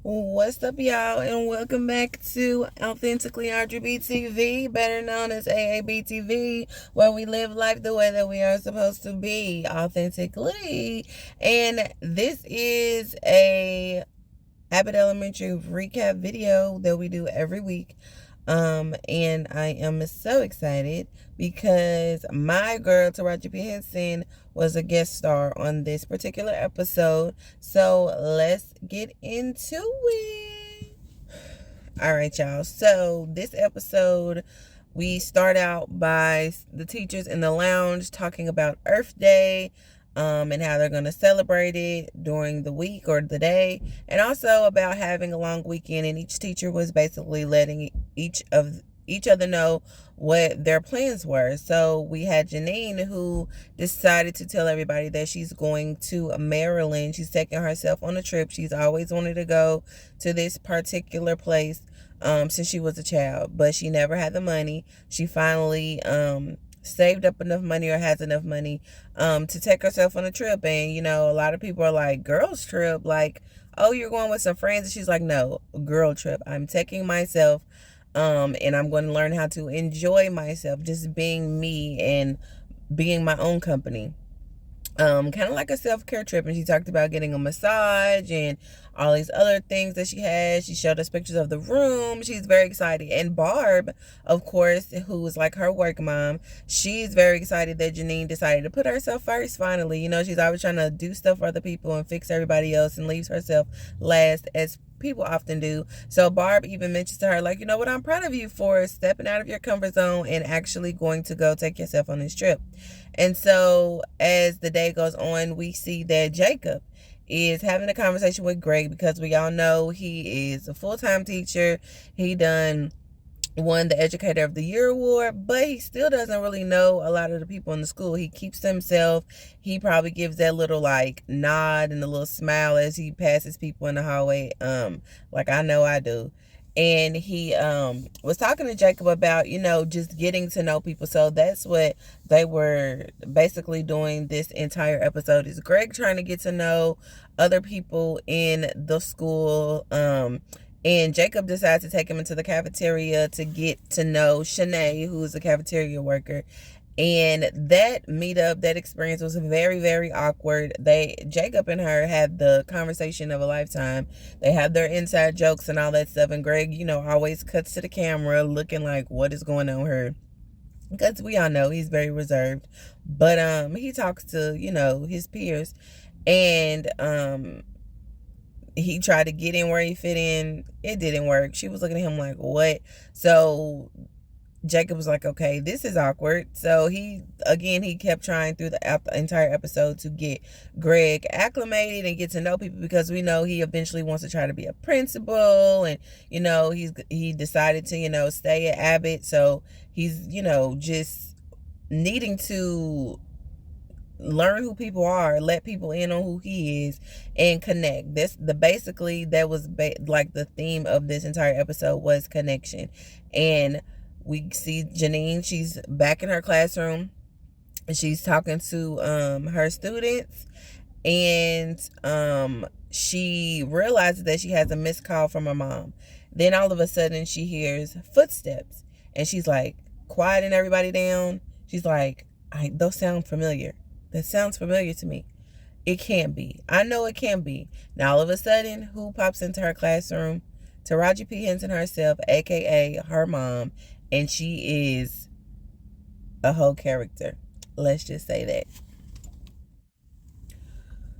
What's up, y'all, and welcome back to Authentically RGB better known as AABTV, where we live life the way that we are supposed to be, authentically. And this is a Abbott Elementary recap video that we do every week. And I am so excited because my girl Taraji P. Henson was a guest star on this particular episode. So let's get into it. All right, y'all. So this episode, we start out by the teachers in the lounge talking about Earth Day, and how they're going to celebrate it during the week or the day, and also about having a long weekend. And each teacher was basically letting each other know what their plans were. So we had Janine, who decided to tell everybody that she's going to Maryland. She's taking herself on a trip. She's always wanted to go to this particular place since she was a child, but she never had the money. She finally saved up enough money, or has enough money to take herself on a trip. And a lot of people are like, girls trip, like, oh, you're going with some friends? And she's like, no, girl trip. I'm taking myself, and I'm going to learn how to enjoy myself, just being me and being my own company. Kind of like a self-care trip. And she talked about getting a massage and all these other things that she has. She showed us pictures of the room. She's very excited. And Barb, of course, who was like her work mom, she's very excited that Janine decided to put herself first finally. She's always trying to do stuff for other people and fix everybody else, and leaves herself last, as people often do. So Barb even mentions to her, like, you know what, I'm proud of you for stepping out of your comfort zone and actually going to go take yourself on this trip. And so as the day goes on, we see that Jacob is having a conversation with Greg, because we all know he is a full-time teacher. He won the Educator of the Year award, but he still doesn't really know a lot of the people in the school. He keeps to himself. He probably gives that little like nod and a little smile as he passes people in the hallway, like I know I do. And he was talking to Jacob about, just getting to know people. So that's what they were basically doing this entire episode, is Greg trying to get to know other people in the school. And Jacob decides to take him into the cafeteria to get to know Shanae, who is a cafeteria worker. And that meetup, that experience was very, very awkward. Jacob and her had the conversation of a lifetime. They had their inside jokes and all that stuff. And Greg, always cuts to the camera looking like, what is going on here? Because we all know he's very reserved. But he talks to, his peers. And he tried to get in where he fit in. It didn't work. She was looking at him like, what? So Jacob was like, okay, this is awkward. So he kept trying through the entire episode to get Greg acclimated and get to know people, because we know he eventually wants to try to be a principal. And he decided to stay at Abbott. So he's just needing to learn who people are, let people in on who he is, and connect. That was like the theme of this entire episode, was connection. And we see Janine. She's back in her classroom, and she's talking to her students, and she realizes that she has a missed call from her mom. Then all of a sudden she hears footsteps, and she's like quieting everybody down. She's like, those sound familiar. That sounds familiar to me. It can't be. I know it can't be. Now all of a sudden, who pops into her classroom? Taraji P. Henson herself, aka her mom. And she is a whole character. Let's just say that.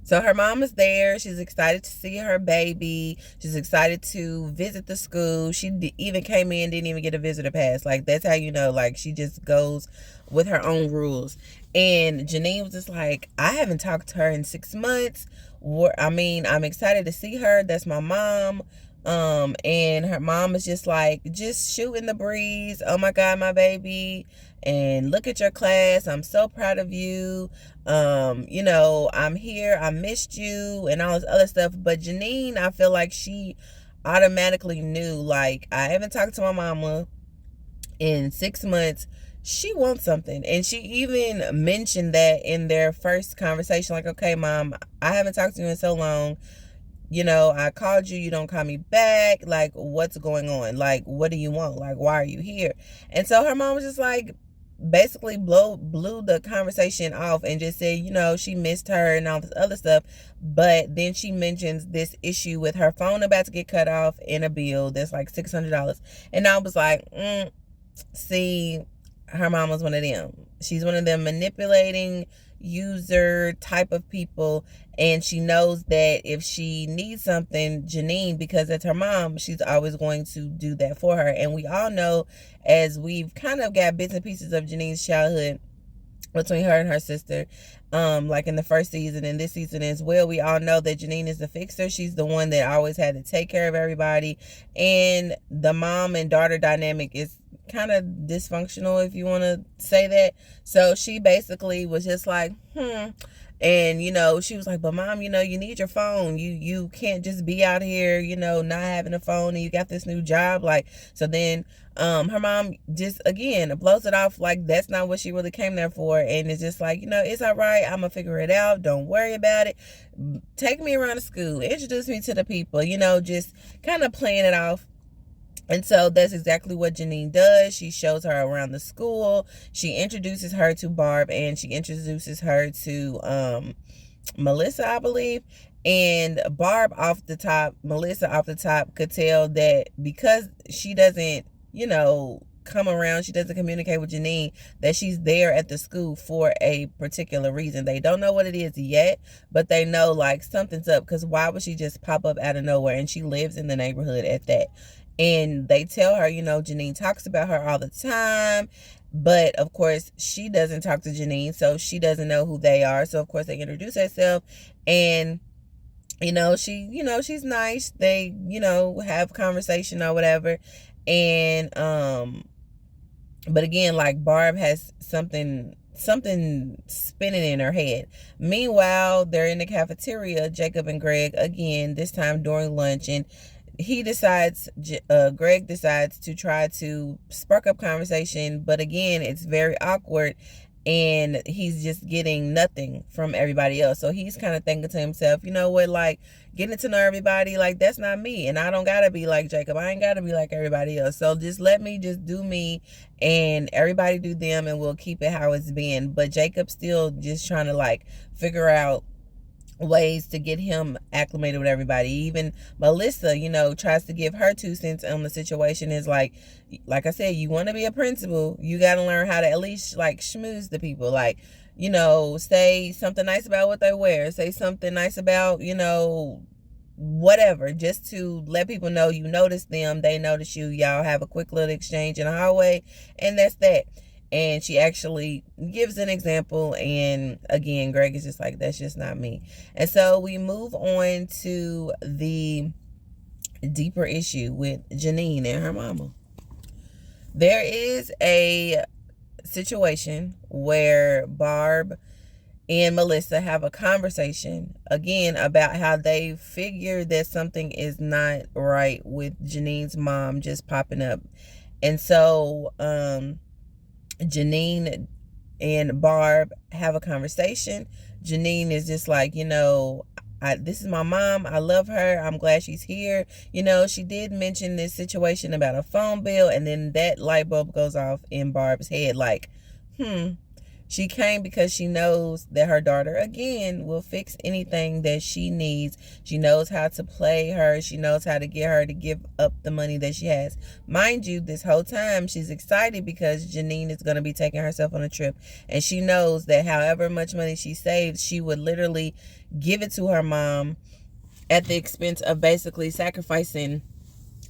So her mom is there. She's excited to see her baby. She's excited to visit the school. She even came in, didn't even get a visitor pass. Like, that's how like, she just goes with her own rules. And Janine was just like, I haven't talked to her in 6 months. I'm excited to see her. That's my mom. And her mom is just like, just shooting the breeze. Oh my God, my baby. And look at your class. I'm so proud of you. I'm here. I missed you, and all this other stuff. But Janine, I feel like she automatically knew, like, I haven't talked to my mama in 6 months. She wants something. And she even mentioned that in their first conversation, like, okay, mom, I haven't talked to you in so long. I called you, you don't call me back. Like, what's going on? Like, what do you want? Like, why are you here? And so her mom was just like, basically blew the conversation off and just said, she missed her and all this other stuff. But then she mentions this issue with her phone about to get cut off and a bill that's like $600. And I was like, see, her mom was one of them. She's one of them manipulating user type of people, and she knows that if she needs something, Janine, because it's her mom, she's always going to do that for her. And we all know, as we've kind of got bits and pieces of Janine's childhood between her and her sister, like in the first season and this season as well, we all know that Janine is the fixer. She's the one that always had to take care of everybody, and the mom and daughter dynamic is kind of dysfunctional, if you want to say that. So she basically was just like, and she was like, but mom, you need your phone. You can't just be out here, not having a phone, and you got this new job. Like, so then her mom just again blows it off like that's not what she really came there for. And it's just like, it's all right, I'm gonna figure it out, don't worry about it, take me around the school, introduce me to the people, just kind of playing it off. And so that's exactly what Janine does. She shows her around the school. She introduces her to Barb, and she introduces her to Melissa, I believe. And Melissa off the top could tell that because she doesn't, come around, she doesn't communicate with Janine, that she's there at the school for a particular reason. They don't know what it is yet, but they know like something's up, because why would she just pop up out of nowhere? And she lives in the neighborhood at that. And they tell her, Janine talks about her all the time. But, of course, she doesn't talk to Janine, so she doesn't know who they are. So, of course, they introduce herself. And, she's nice. They, have conversation or whatever. And, but again, like, Barb has something spinning in her head. Meanwhile, they're in the cafeteria, Jacob and Greg, again, this time during lunch. And Greg decides to try to spark up conversation, but again, it's very awkward, and he's just getting nothing from everybody else. So he's kind of thinking to himself, you know what, like, getting to know everybody, like, that's not me, and I don't gotta be like Jacob. I ain't gotta be like everybody else. So just let me just do me, and everybody do them, and we'll keep it how it's been. But Jacob's still just trying to like figure out ways to get him acclimated with everybody. Even Melissa, tries to give her 2 cents on the situation. Is like I said, you want to be a principal, you got to learn how to at least like schmooze the people. Like, say something nice about what they wear, say something nice about, whatever, just to let people know you notice them, they notice you, y'all have a quick little exchange in the hallway, and that's that. And she actually gives an example, and again, Greg is just like, that's just not me. And so we move on to the deeper issue with Janine and her mama. There is a situation where Barb and Melissa have a conversation again about how they figure that something is not right with Janine's mom just popping up. And so Janine and Barb have a conversation. Janine is just like, this is my mom. I love her. I'm glad she's here. She did mention this situation about a phone bill, and then that light bulb goes off in Barb's head. Like, she came because she knows that her daughter, again, will fix anything that she needs. She knows how to play her. She knows how to get her to give up the money that she has. Mind you, this whole time, she's excited because Janine is going to be taking herself on a trip. And she knows that however much money she saves, she would literally give it to her mom at the expense of basically sacrificing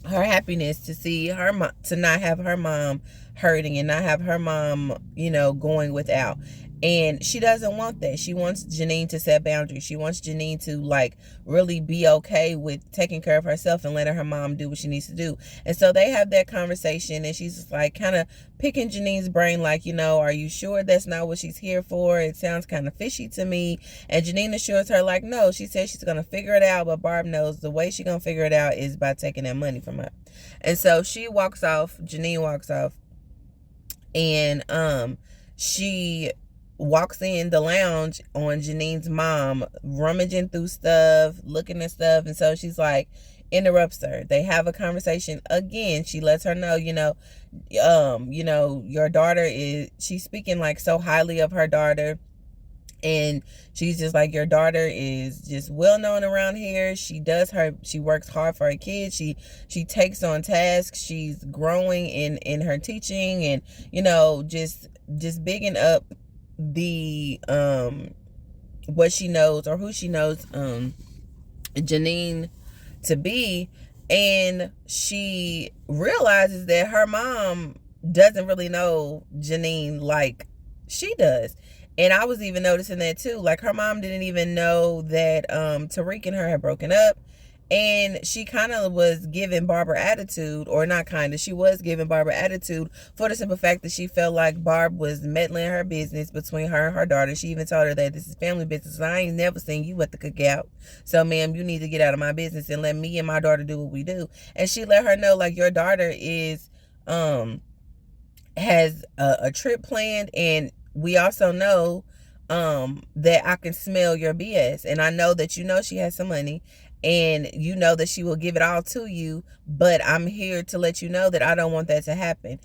her happiness to see her mom, to not have her mom hurting and not have her mom, going without. And she doesn't want that. She wants Janine to set boundaries. She wants Janine to like really be okay with taking care of herself and letting her mom do what she needs to do. And so they have that conversation, and she's just like kind of picking Janine's brain, like, are you sure that's not what she's here for? It sounds kind of fishy to me. And Janine assures her like, no, she says she's going to figure it out. But Barb knows the way she's going to figure it out is by taking that money from her. And so she walks off. Janine walks off. And she walks in the lounge on Janine's mom, rummaging through stuff, looking at stuff. And so she's like, interrupts her. They have a conversation again. She lets her know, your daughter she's speaking like so highly of her daughter. And she's just like, your daughter is just well known around here. She works hard for her kids. She takes on tasks. She's growing in her teaching, and just bigging up the what she knows, or who she knows Janine to be. And she realizes that her mom doesn't really know Janine like she does. And I was even noticing that too. Like, her mom didn't even know that Tariq and her had broken up. And she kind of was giving Barbara attitude, or not kind of, she was giving Barbara attitude for the simple fact that she felt like Barb was meddling in her business between her and her daughter. She even told her that this is family business, and I ain't never seen you at the cookout. So, ma'am, you need to get out of my business and let me and my daughter do what we do. And she let her know, like, your daughter has a trip planned, and we also know that I can smell your BS. And I know that she has some money, and you know that she will give it all to you, but I'm here to let you know that I don't want that to happen.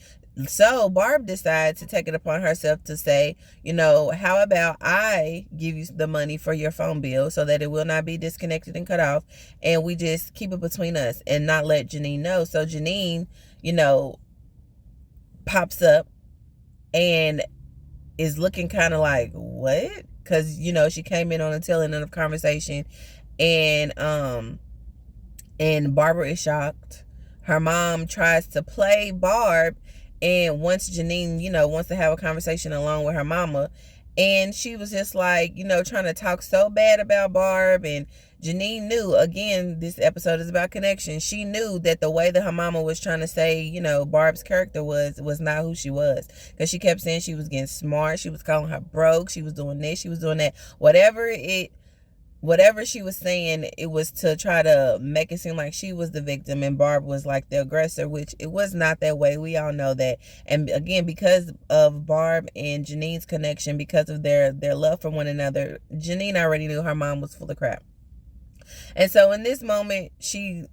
So Barb decides to take it upon herself to say, how about I give you the money for your phone bill so that it will not be disconnected and cut off, and we just keep it between us and not let Janine know. So Janine, pops up and is looking kind of like, what? Because, she came in on the tail end of the conversation, and Barbara is shocked. Her mom tries to play Barb, and once Janine, wants to have a conversation along with her mama, and she was just like, trying to talk so bad about Barb. And Janine knew, again, this episode is about connection. She knew that the way that her mama was trying to say, Barb's character was not who she was. Because she kept saying she was getting smart. She was calling her broke. She was doing this. She was doing that. Whatever she was saying, it was to try to make it seem like she was the victim and Barb was like the aggressor, which it was not that way. We all know that. And again, because of Barb and Janine's connection, because of their love for one another, Janine already knew her mom was full of crap. And so in this moment, she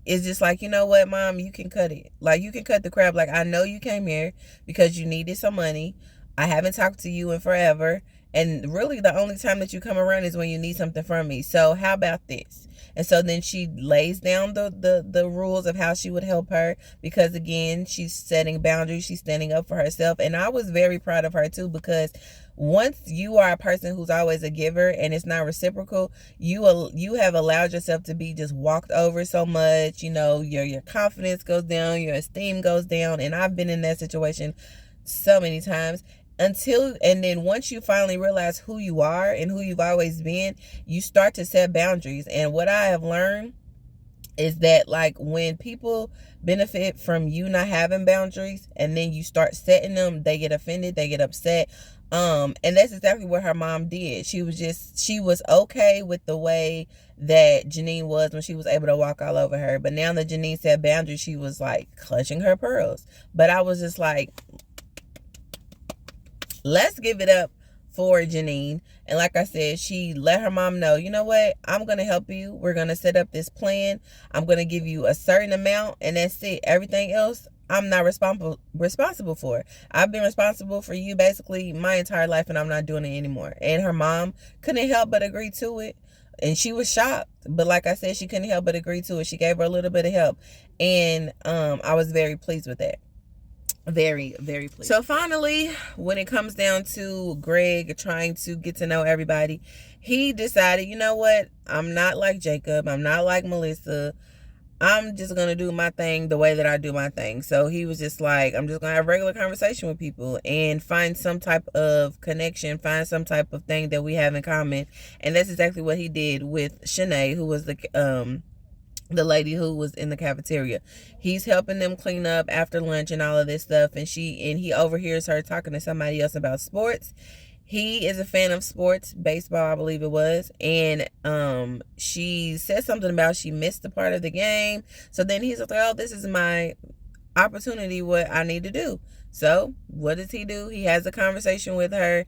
is just like, you know what, Mom, you can cut it. Like, you can cut the crap. Like, I know you came here because you needed some money. I haven't talked to you in forever. And really, the only time that you come around is when you need something from me. So how about this? And so then she lays down the rules of how she would help her, because, again, she's setting boundaries. She's standing up for herself. And I was very proud of her, too, because once you are a person who's always a giver and it's not reciprocal, you have allowed yourself to be just walked over so much. Your confidence goes down, your esteem goes down. And I've been in that situation so many times. And then once you finally realize who you are and who you've always been, you start to set boundaries. And what I have learned is that, like, when people benefit from you not having boundaries and then you start setting them, they get offended, they get upset. And that's exactly what her mom did. She was okay with the way that Janine was when she was able to walk all over her. But now that Janine set boundaries, she was like clutching her pearls. But I was just like, let's give it up for Janine. And like I said, she let her mom know, you know what? I'm going to help you. We're going to set up this plan. I'm going to give you a certain amount, and that's it. Everything else, I'm not responsible for. I've been responsible for you basically my entire life, and I'm not doing it anymore. And her mom couldn't help but agree to it. And she was shocked. But like I said, she couldn't help but agree to it. She gave her a little bit of help. And I was very pleased with that. Very, very pleased. So finally, when it comes down to Greg trying to get to know everybody, he decided, you know what? I'm not like Jacob. I'm not like Melissa. I'm just going to do my thing the way that I do my thing. So he was just like, I'm just going to have regular conversation with people and find some type of connection, find some type of thing that we have in common. And that's exactly what he did with Shanae, who was the lady who was in the cafeteria. He's helping them clean up after lunch and all of this stuff. And he overhears her talking to somebody else about sports. He is a fan of sports, baseball, I believe it was. And she said something about she missed the part of the game. So then he's like, oh, this is my opportunity, what I need to do. So what does he do? He has a conversation with her.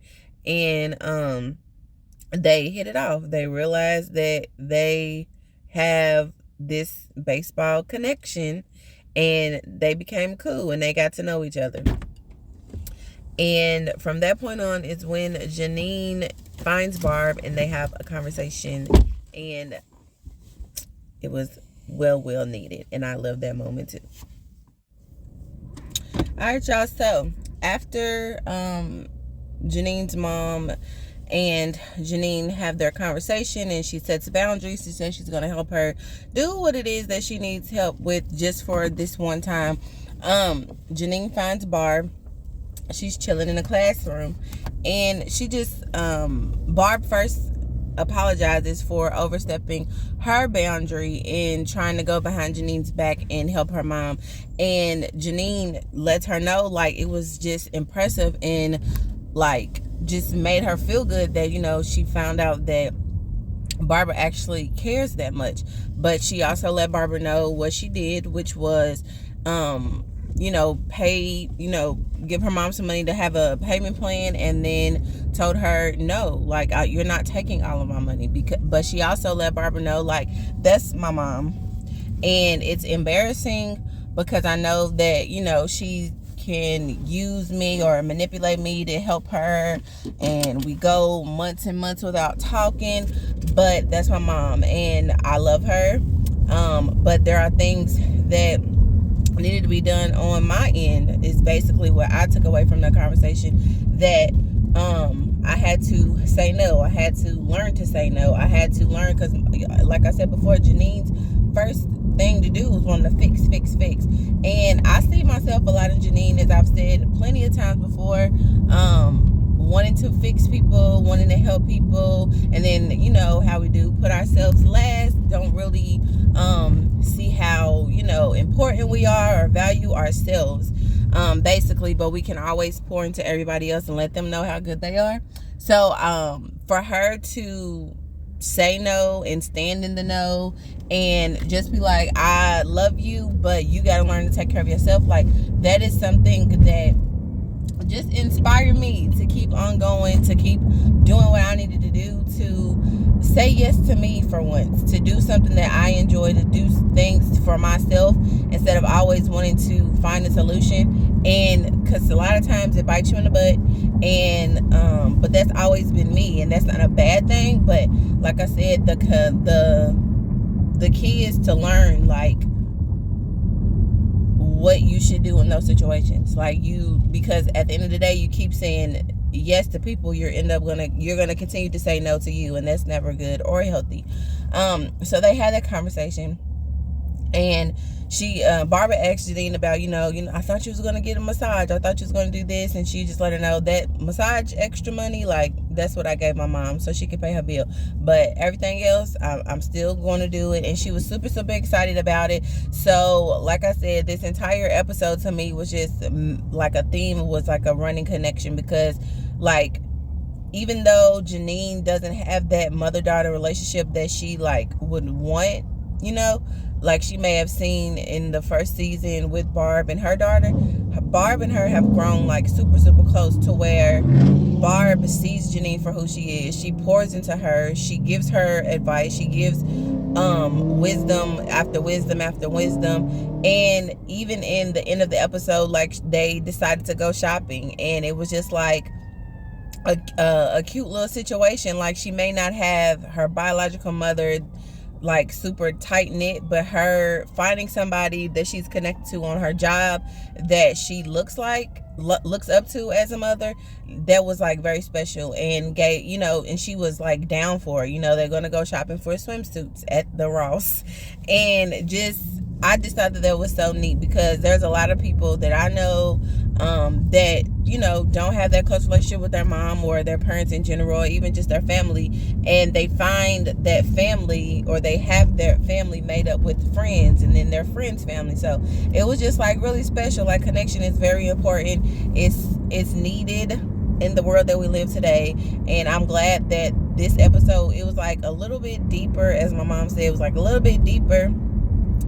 and they hit it off. They realized that they have this baseball connection, and they became cool and they got to know each other. And from that point on is when Janine finds Barb and they have a conversation, and it was well needed, and I love that moment too. All right, y'all. So after Janine's mom and Janine have their conversation, and she sets boundaries. She says she's going to help her do what it is that she needs help with just for this one time. Janine finds Barb. She's chilling in the classroom, and she just Barb first apologizes for overstepping her boundary in trying to go behind Janine's back and help her mom. And Janine lets her know, like, it was just impressive and like just made her feel good that, you know, she found out that Barbara actually cares that much. But she also let Barbara know what she did, which was you know, pay, you know, give her mom some money to have a payment plan, and then told her, no, like, you're not taking all of my money. But she also let Barbara know, like, that's my mom, and it's embarrassing because I know that, you know, she can use me or manipulate me to help her, and we go months and months without talking, but that's my mom and I love her. But there are things that needed to be done on my end, is basically what I took away from the conversation, that I had to say no. I had to learn to say no. I had to learn, because like I said before, Janine's first thing to do was want to fix. And I see myself a lot in Janine, as I've said plenty of times before, wanting to fix people, wanting to help people, and then, you know, how we do put ourselves last, don't really see how, you know, important we are or value ourselves, basically. But we can always pour into everybody else and let them know how good they are. So for her to say no and stand in the no and just be like, I love you, but you got to learn to take care of yourself, like, that is something that just inspired me to keep on going, to keep doing what I needed to do, to say yes to me for once, to do something that I enjoy, to do things for myself instead of always wanting to find a solution. And because a lot of times it bites you in the butt, and but that's always been me, and that's not a bad thing. But like I said, the key is to learn, like, what you should do in those situations. Like, because at the end of the day, you keep saying yes to people, you're gonna continue to say no to you, and that's never good or healthy. So they had that conversation, and she Barbara asked Janine about, you know, I thought you was gonna get a massage, I thought you was gonna do this, and she just let her know that massage extra money, like, that's what I gave my mom so she could pay her bill, but everything else I'm still going to do it. And she was super excited about it. So like I said, this entire episode to me was just like a theme, was like a running connection, because, like, even though Janine doesn't have that mother-daughter relationship that she, like, would want, you know, like she may have seen in the first season with Barb and her daughter, Barb and her have grown, like, super close, to where Barb sees Janine for who she is. She pours into her. She gives her advice. She gives wisdom after wisdom after wisdom. And even in the end of the episode, like, they decided to go shopping, and it was just like a cute little situation. Like, she may not have her biological mother, like, super tight knit, but her finding somebody that she's connected to on her job that she looks up to as a mother, that was, like, very special, and gave, you know, and she was, like, down for it. You know, they're gonna go shopping for swimsuits at the Ross, and I just thought that was so neat, because there's a lot of people that I know that, you know, don't have that close relationship with their mom or their parents in general, or even just their family, and they find that family, or they have their family made up with friends, and then their friends' family. So it was just, like, really special. Like, connection is very important. It's needed in the world that we live today, and I'm glad that this episode, it was, like, a little bit deeper, as my mom said, it was, like, a little bit deeper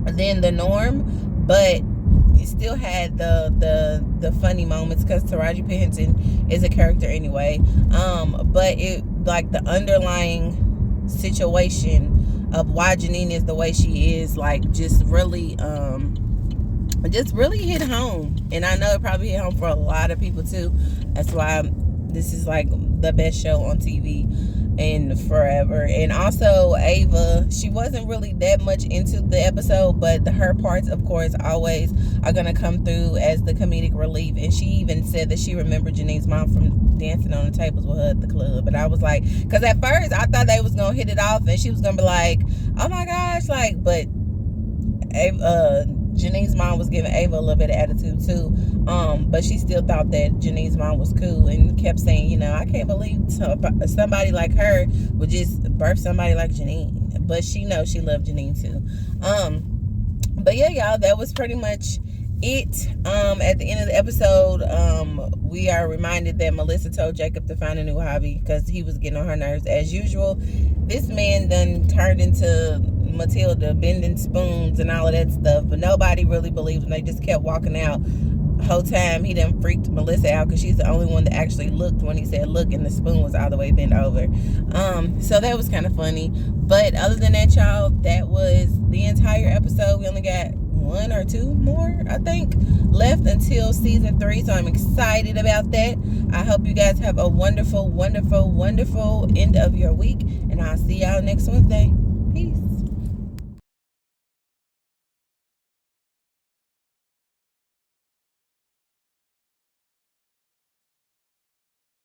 than the norm, but it still had the funny moments, because Taraji P. Henson is a character anyway. But it, like, the underlying situation of why Janine is the way she is, like, just really hit home. And I know it probably hit home for a lot of people too. That's why this is like the best show on TV in forever. And also Ava, she wasn't really that much into the episode, but her parts, of course, always are gonna come through as the comedic relief. And she even said that she remembered Janine's mom from dancing on the tables with her at the club. And I was like, because at first I thought they was gonna hit it off and she was gonna be like, oh my gosh, like, but Janine's mom was giving Ava a little bit of attitude too, but she still thought that Janine's mom was cool and kept saying, you know, I can't believe somebody like her would just birth somebody like Janine. But she knows she loved Janine too. But yeah, y'all, that was pretty much it. At the end of the episode, we are reminded that Melissa told Jacob to find a new hobby because he was getting on her nerves as usual. This man done turned into Matilda, bending spoons and all of that stuff, but nobody really believed him. They just kept walking out. The whole time he done freaked Melissa out because she's the only one that actually looked when he said look, and the spoon was all the way bent over. So that was kind of funny. But other than that, y'all, that was the entire episode. We only got 1 or 2 more, I think, left until season 3, so I'm excited about that. I hope you guys have a wonderful, wonderful, wonderful end of your week, and I'll see y'all next Wednesday.